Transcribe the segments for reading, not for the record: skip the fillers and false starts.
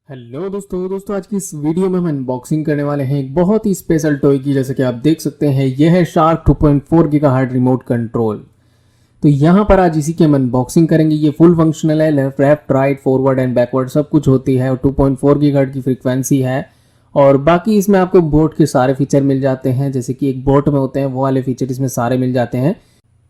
Hello दोस्तों आज की इस वीडियो में हम अनबॉक्सिंग करने वाले हैं एक बहुत ही स्पेशल टॉय की। जैसे कि आप देख सकते हैं यह है शार्क 2.4 गीगाहर्ट्ज रिमोट कंट्रोल। तो यहाँ पर आज इसी की हम अनबॉक्सिंग करेंगे। ये फुल फंक्शनल है, left right forward and backward सब कुछ होती है और 2.4 गीगाहर्ट्ज की फ्रीक्वेंसी है। और बाकी इसमें आपको बोट के सारे फीचर मिल जाते हैं, जैसे कि एक बोट में होते हैं वो वाले फीचर इसमें सारे मिल जाते हैं।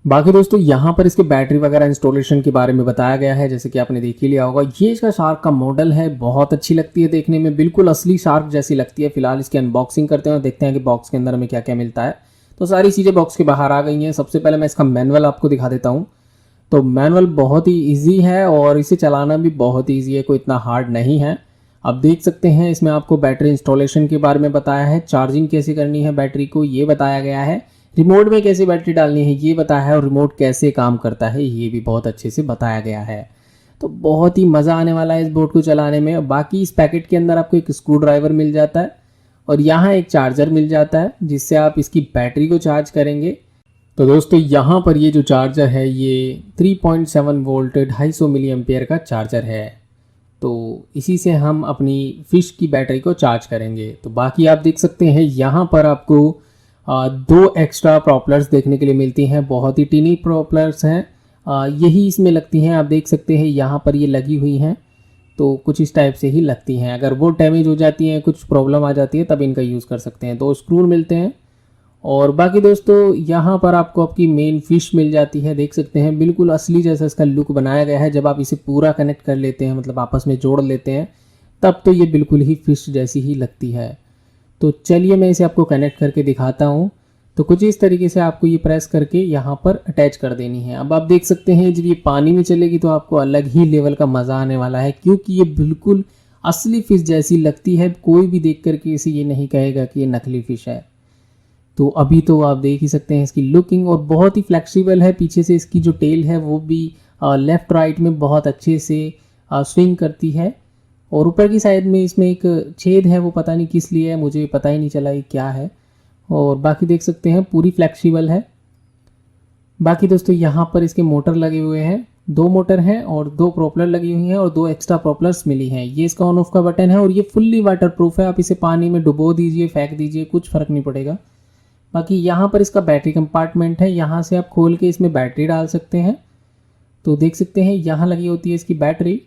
बाकी दोस्तों यहाँ पर इसके बैटरी वगैरह इंस्टॉलेशन के बारे में बताया गया है, जैसे कि आपने देख ही लिया होगा। ये इसका शार्क का मॉडल है, बहुत अच्छी लगती है देखने में, बिल्कुल असली शार्क जैसी लगती है। फिलहाल इसकी अनबॉक्सिंग करते हैं और देखते हैं कि बॉक्स के अंदर हमें क्या क्या मिलता है। तो सारी चीज़ें बॉक्स के बाहर आ गई हैं। सबसे पहले मैं इसका मैनुअल आपको दिखा देता हूँ। तो मैनुअल बहुत ही ईजी है और इसे चलाना भी बहुत ही ईजी है, कोई इतना हार्ड नहीं है। आप देख सकते हैं इसमें आपको बैटरी इंस्टॉलेशन के बारे में बताया है, चार्जिंग कैसे करनी है बैटरी को ये बताया गया है, रिमोट में कैसे बैटरी डालनी है ये बताया है, और रिमोट कैसे काम करता है ये भी बहुत अच्छे से बताया गया है। तो बहुत ही मज़ा आने वाला है इस बोर्ड को चलाने में। बाकी इस पैकेट के अंदर आपको एक स्क्रू ड्राइवर मिल जाता है और यहाँ एक चार्जर मिल जाता है जिससे आप इसकी बैटरी को चार्ज करेंगे। तो दोस्तों यहाँ पर ये जो चार्जर है ये 3.7 वोल्ट 250 मिली एम्पेयर का चार्जर है। तो इसी से हम अपनी फिश की बैटरी को चार्ज करेंगे। तो बाकी आप देख सकते हैं यहाँ पर आपको दो एक्स्ट्रा प्रॉपलर्स देखने के लिए मिलती हैं, बहुत ही टीनी प्रॉपलर्स हैं। यही इसमें लगती हैं, आप देख सकते हैं यहाँ पर ये लगी हुई हैं। तो कुछ इस टाइप से ही लगती हैं, अगर वो डैमेज हो जाती हैं, कुछ प्रॉब्लम आ जाती है तब इनका यूज़ कर सकते हैं। दो स्क्रू मिलते हैं। और बाकी दोस्तों यहाँ पर आपको आपकी मेन फिश मिल जाती है, देख सकते हैं बिल्कुल असली जैसा इसका लुक बनाया गया है। जब आप इसे पूरा कनेक्ट कर लेते हैं, मतलब आपस में जोड़ लेते हैं, तब तो ये बिल्कुल ही फिश जैसी ही लगती है। तो चलिए मैं इसे आपको कनेक्ट करके दिखाता हूँ। तो कुछ इस तरीके से आपको ये प्रेस करके यहाँ पर अटैच कर देनी है। अब आप देख सकते हैं जब ये पानी में चलेगी तो आपको अलग ही लेवल का मज़ा आने वाला है, क्योंकि ये बिल्कुल असली फिश जैसी लगती है। कोई भी देख करके इसे ये नहीं कहेगा कि ये नकली फिश है। तो अभी तो आप देख ही सकते हैं इसकी लुकिंग, और बहुत ही फ्लेक्सिबल है। पीछे से इसकी जो टेल है वो भी लेफ़्ट राइट में बहुत अच्छे से स्विंग करती है। और ऊपर की साइड में इसमें एक छेद है, वो पता नहीं किस लिए है, मुझे पता ही नहीं चला ये क्या है। और बाकी देख सकते हैं पूरी फ्लेक्सिबल है। बाकी दोस्तों यहाँ पर इसके मोटर लगे हुए हैं, दो मोटर हैं और दो प्रोपलर लगी हुई हैं और दो एक्स्ट्रा प्रोपलर्स मिली हैं। ये इसका ऑन ऑफ का बटन है और ये फुल्ली वाटर प्रूफ है। आप इसे पानी में डुबो दीजिए, फेंक दीजिए, कुछ फ़र्क नहीं पड़ेगा। बाकी यहाँ पर इसका बैटरी कंपार्टमेंट है, यहाँ से आप खोल के इसमें बैटरी डाल सकते हैं। तो देख सकते हैं यहाँ लगी होती है इसकी बैटरी।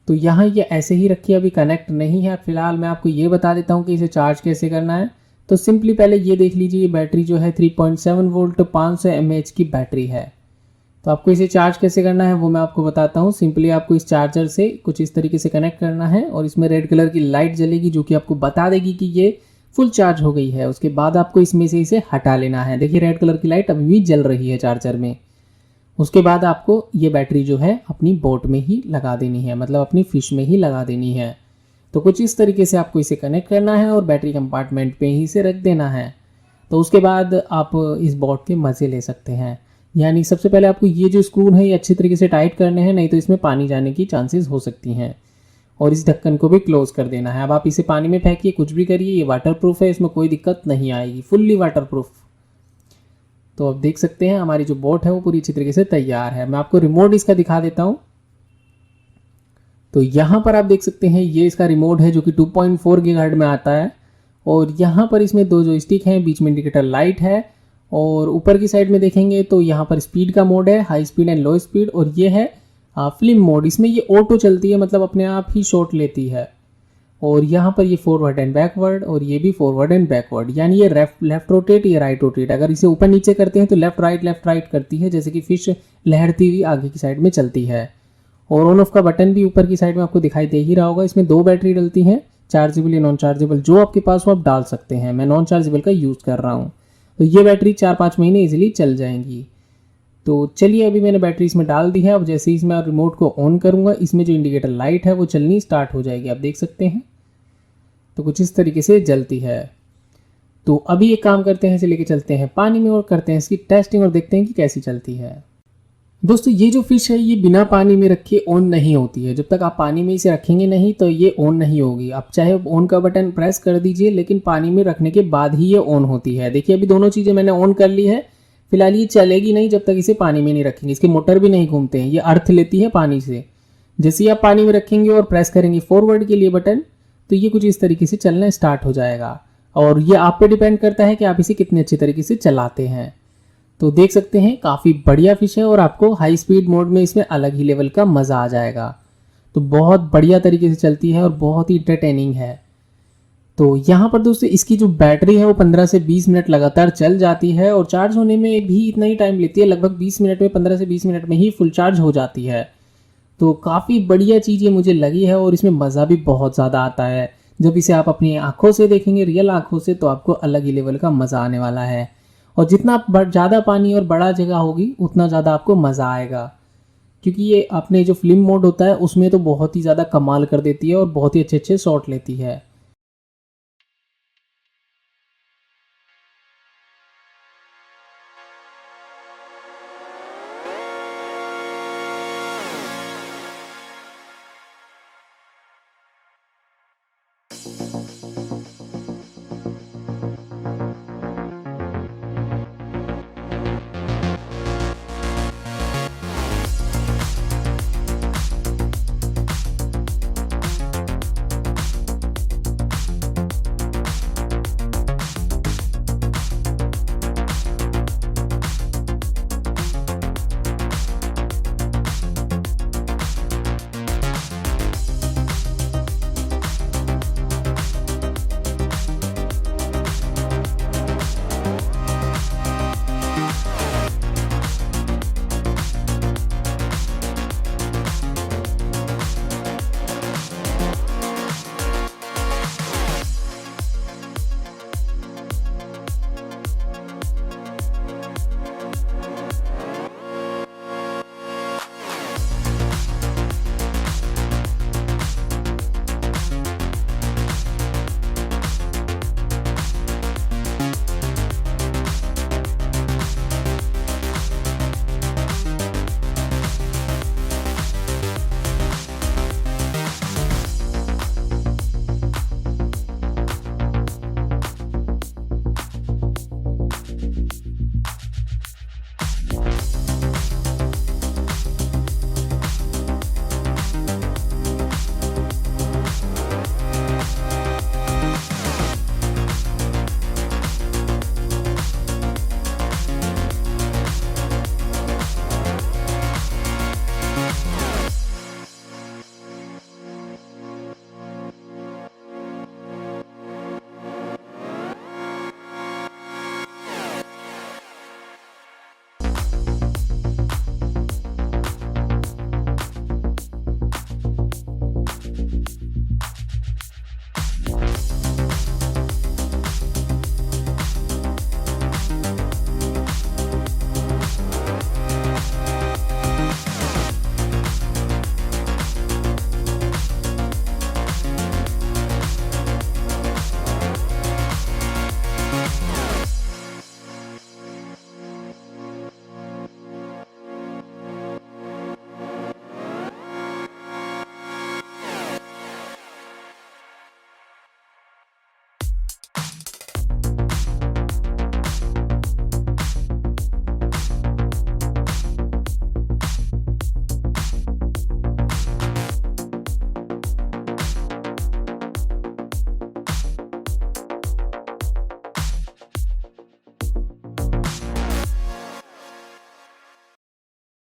तो यहाँ ये ऐसे ही रखिए, अभी कनेक्ट नहीं है फिलहाल। मैं आपको ये बता देता हूँ कि इसे चार्ज कैसे करना है। तो सिंपली पहले ये देख लीजिए, ये बैटरी जो है 3.7 वोल्ट 500 mAh की बैटरी है। तो आपको इसे चार्ज कैसे करना है वो मैं आपको बताता हूँ। सिंपली आपको इस चार्जर से कुछ इस तरीके से कनेक्ट करना है और इसमें रेड कलर की लाइट जलेगी जो कि आपको बता देगी कि ये फुल चार्ज हो गई है। उसके बाद आपको इसमें से इसे हटा लेना है। देखिए रेड कलर की लाइट अभी भी जल रही है चार्जर में। उसके बाद आपको ये बैटरी जो है अपनी बोट में ही लगा देनी है, मतलब अपनी फिश में ही लगा देनी है। तो कुछ इस तरीके से आपको इसे कनेक्ट करना है और बैटरी कंपार्टमेंट पे ही इसे रख देना है। तो उसके बाद आप इस बोट के मज़े ले सकते हैं। यानी सबसे पहले आपको ये जो स्क्रू है ये अच्छी तरीके से टाइट करने हैं, नहीं तो इसमें पानी जाने की चांसेस हो सकती हैं। और इस ढक्कन को भी क्लोज कर देना है। अब आप इसे पानी में फेंकिए, कुछ भी करिए, ये वाटर प्रूफ है, इसमें कोई दिक्कत नहीं आएगी, फुल्ली वाटर प्रूफ। तो आप देख सकते हैं हमारी जो बोट है वो पूरी अच्छी तरीके से तैयार है। मैं आपको रिमोट इसका दिखा देता हूँ। तो यहाँ पर आप देख सकते हैं ये इसका रिमोट है जो कि 2.4 गीगाहर्ट्ज में आता है। और यहाँ पर इसमें दो जो स्टिक हैं, बीच में इंडिकेटर लाइट है। और ऊपर की साइड में देखेंगे तो यहाँ पर स्पीड का मोड है, high speed and low speed. और ये है फिल्म मोड, इसमें ये ऑटो चलती है, मतलब अपने आप ही शॉट लेती है। और यहाँ पर ये फॉरवर्ड एंड बैकवर्ड, और ये भी फॉरवर्ड एंड बैकवर्ड, यानी ये लेफ्ट रोटेट, ये राइट रोटेट। अगर इसे ऊपर नीचे करते हैं तो लेफ्ट राइट करती है, जैसे कि फिश लहरती हुई आगे की साइड में चलती है। और ऑन ऑफ का बटन भी ऊपर की साइड में आपको दिखाई दे ही रहा होगा। इसमें दो बैटरी डलती हैं, चार्जेबल या नॉन चार्जेबल, जो आपके पास हो आप डाल सकते हैं। मैं नॉन चार्जेबल का यूज़ कर रहा हूँ। तो ये बैटरी 4-5 महीने इजीली चल जाएंगी। तो चलिए अभी मैंने बैटरी इसमें डाल दी है। अब जैसे ही इसमें रिमोट को ऑन करूँगा, इसमें जो इंडिकेटर लाइट है वो चलनी स्टार्ट हो जाएगी, आप देख सकते हैं। तो कुछ इस तरीके से जलती है। तो अभी एक काम करते हैं, इसे लेके चलते हैं पानी में और करते हैं इसकी टेस्टिंग और देखते हैं कि कैसी चलती है। दोस्तों ये जो फिश है ये बिना पानी में रखे ऑन नहीं होती है। जब तक आप पानी में इसे रखेंगे नहीं तो ये ऑन नहीं होगी। आप चाहे ऑन का बटन प्रेस कर दीजिए, लेकिन पानी में रखने के बाद ही ये ऑन होती है। देखिए अभी दोनों चीज़ें मैंने ऑन कर ली है। फिलहाल ये चलेगी नहीं जब तक इसे पानी में नहीं रखेंगे। इसके मोटर भी नहीं घूमते हैं, ये अर्थ लेती है पानी से। जैसे ही आप पानी में रखेंगे और प्रेस करेंगे फॉरवर्ड के लिए बटन, तो ये कुछ इस तरीके से चलना स्टार्ट हो जाएगा। और ये आप पे डिपेंड करता है कि आप इसे कितने अच्छे तरीके से चलाते हैं। तो देख सकते हैं काफ़ी बढ़िया फिश है और आपको हाई स्पीड मोड में इसमें अलग ही लेवल का मज़ा आ जाएगा। तो बहुत बढ़िया तरीके से चलती है और बहुत ही इंटरटेनिंग है। तो यहाँ पर दोस्तों इसकी जो बैटरी है वो 15 से 20 मिनट लगातार चल जाती है और चार्ज होने में भी इतना ही टाइम लेती है, लगभग 20 मिनट में, 15 से 20 मिनट में ही फुल चार्ज हो जाती है। तो काफ़ी बढ़िया चीज़ ये मुझे लगी है और इसमें मज़ा भी बहुत ज़्यादा आता है। जब इसे आप अपनी आंखों से देखेंगे, रियल आंखों से, तो आपको अलग ही लेवल का मज़ा आने वाला है। और जितना ज़्यादा पानी और बड़ा जगह होगी उतना ज़्यादा आपको मज़ा आएगा, क्योंकि ये अपने जो फिल्म मोड होता है उसमें तो बहुत ही ज़्यादा कमाल कर देती है और बहुत ही अच्छे अच्छे शॉट लेती है।